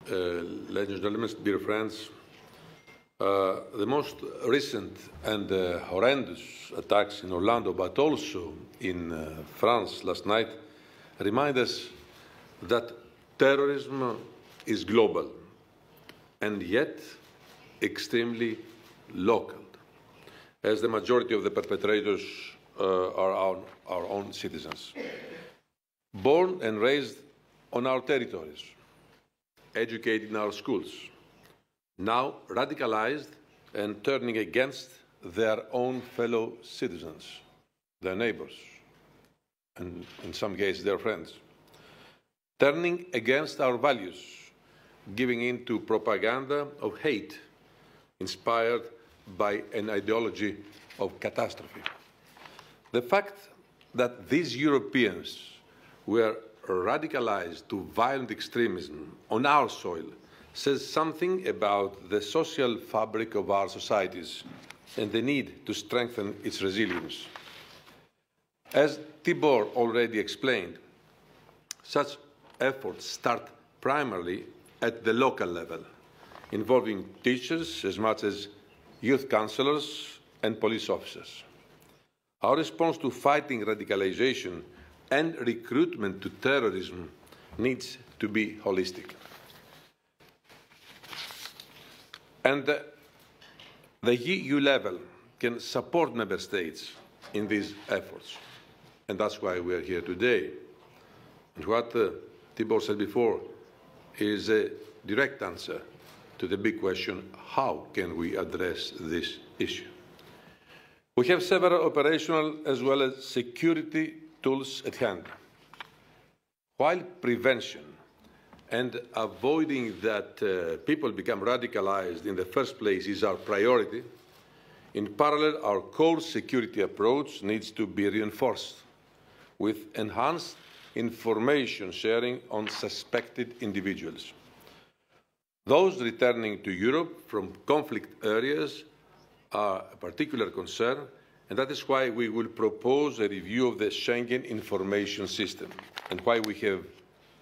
ladies and gentlemen, dear friends, the most recent and horrendous attacks in Orlando, but also in France last night, remind us that terrorism is global and yet extremely local, as the majority of the perpetrators are our own citizens. Born and raised on our territories, educated in our schools, now radicalized and turning against their own fellow citizens, their neighbors, and in some cases their friends. Turning against our values, giving in to propaganda of hate, inspired by an ideology of catastrophe. The fact that these Europeans were radicalized to violent extremism on our soil says something about the social fabric of our societies and the need to strengthen its resilience. As Tibor already explained, such efforts start primarily at the local level, involving teachers as much as youth counselors and police officers. Our response to fighting radicalization and recruitment to terrorism needs to be holistic. And the EU level can support member states in these efforts. And that's why we are here today. And what Tibor said before is a direct answer to the big question, how can we address this issue? We have several operational as well as security tools at hand. While prevention and avoiding that people become radicalized in the first place is our priority, in parallel, our core security approach needs to be reinforced with enhanced information sharing on suspected individuals. Those returning to Europe from conflict areas are a particular concern, and that is why we will propose a review of the Schengen Information System and why we have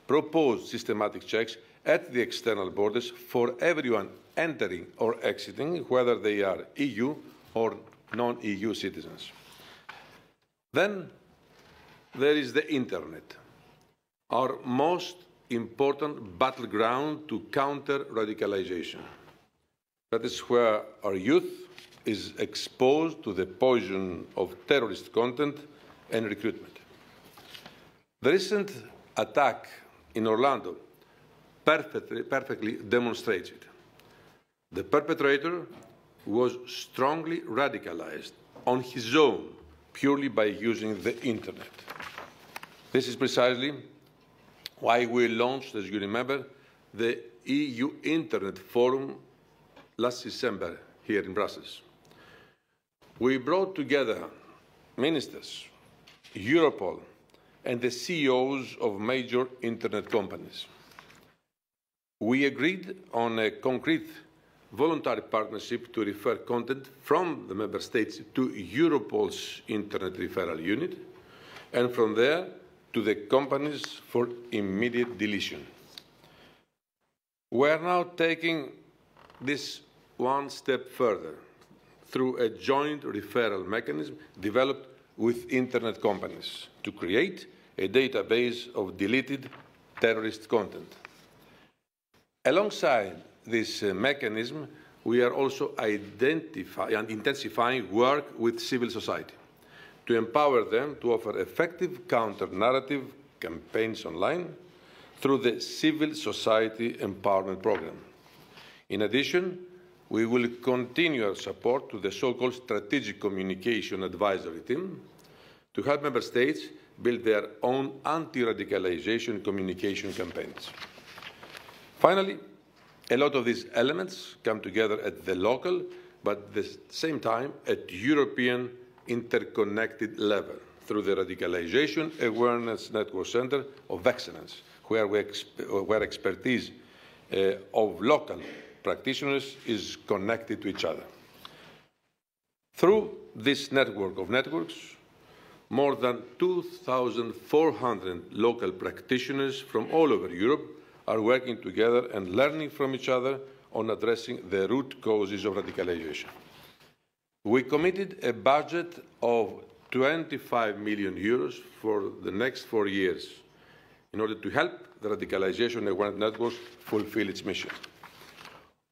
proposed systematic checks at the external borders for everyone entering or exiting, whether they are EU or non-EU citizens. Then there is the Internet, our most important battleground to counter radicalization. That is where our youth is exposed to the poison of terrorist content and recruitment. The recent attack in Orlando perfectly demonstrates it. The perpetrator was strongly radicalized on his own purely by using the Internet. This is precisely why we launched, as you remember, the EU Internet Forum last December here in Brussels. We brought together ministers, Europol, and the CEOs of major Internet companies. We agreed on a concrete voluntary partnership to refer content from the member states to Europol's Internet Referral Unit, and from there to the companies for immediate deletion. We are now taking this one step further through a joint referral mechanism developed with Internet companies to create a database of deleted terrorist content. Alongside this mechanism, we are also intensifying work with civil society to empower them to offer effective counter-narrative campaigns online through the Civil Society Empowerment Programme. In addition, we will continue our support to the so-called Strategic Communication Advisory Team to help member states build their own anti-radicalization communication campaigns. Finally, a lot of these elements come together at the local, but at the same time at European interconnected level through the Radicalization Awareness Network Center of Excellence, where expertise of local practitioners is connected to each other. Through this network of networks, more than 2,400 local practitioners from all over Europe are working together and learning from each other on addressing the root causes of radicalization. We committed a budget of 25 million euros for the next 4 years in order to help the Radicalisation Awareness Network fulfill its mission.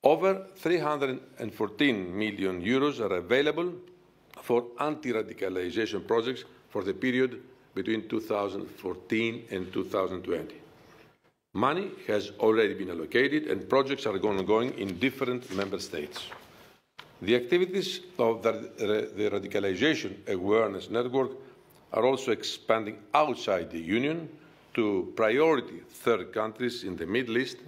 Over 314 million euros are available for anti-radicalisation projects for the period between 2014 and 2020. Money has already been allocated and projects are ongoing in different member states. The activities of the Radicalisation Awareness Network are also expanding outside the Union to priority third countries in the Middle East,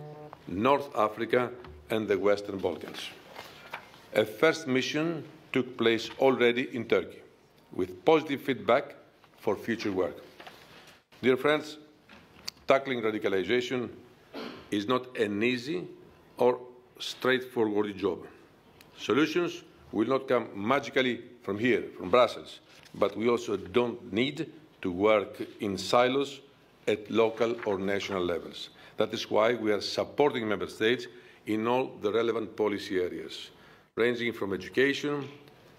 North Africa and the Western Balkans. A first mission took place already in Turkey, with positive feedback for future work. Dear friends, tackling radicalisation is not an easy or straightforward job. Solutions will not come magically from here, from Brussels, but we also don't need to work in silos at local or national levels. That is why we are supporting Member States in all the relevant policy areas, ranging from education,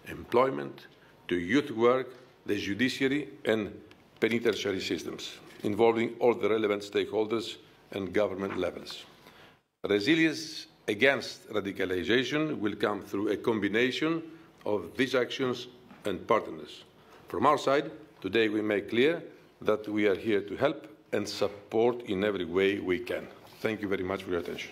employment, to youth work, the judiciary and penitentiary systems, involving all the relevant stakeholders and government levels. Resilience against radicalisation will come through a combination of these actions and partners. From our side, today we make clear that we are here to help and support in every way we can. Thank you very much for your attention.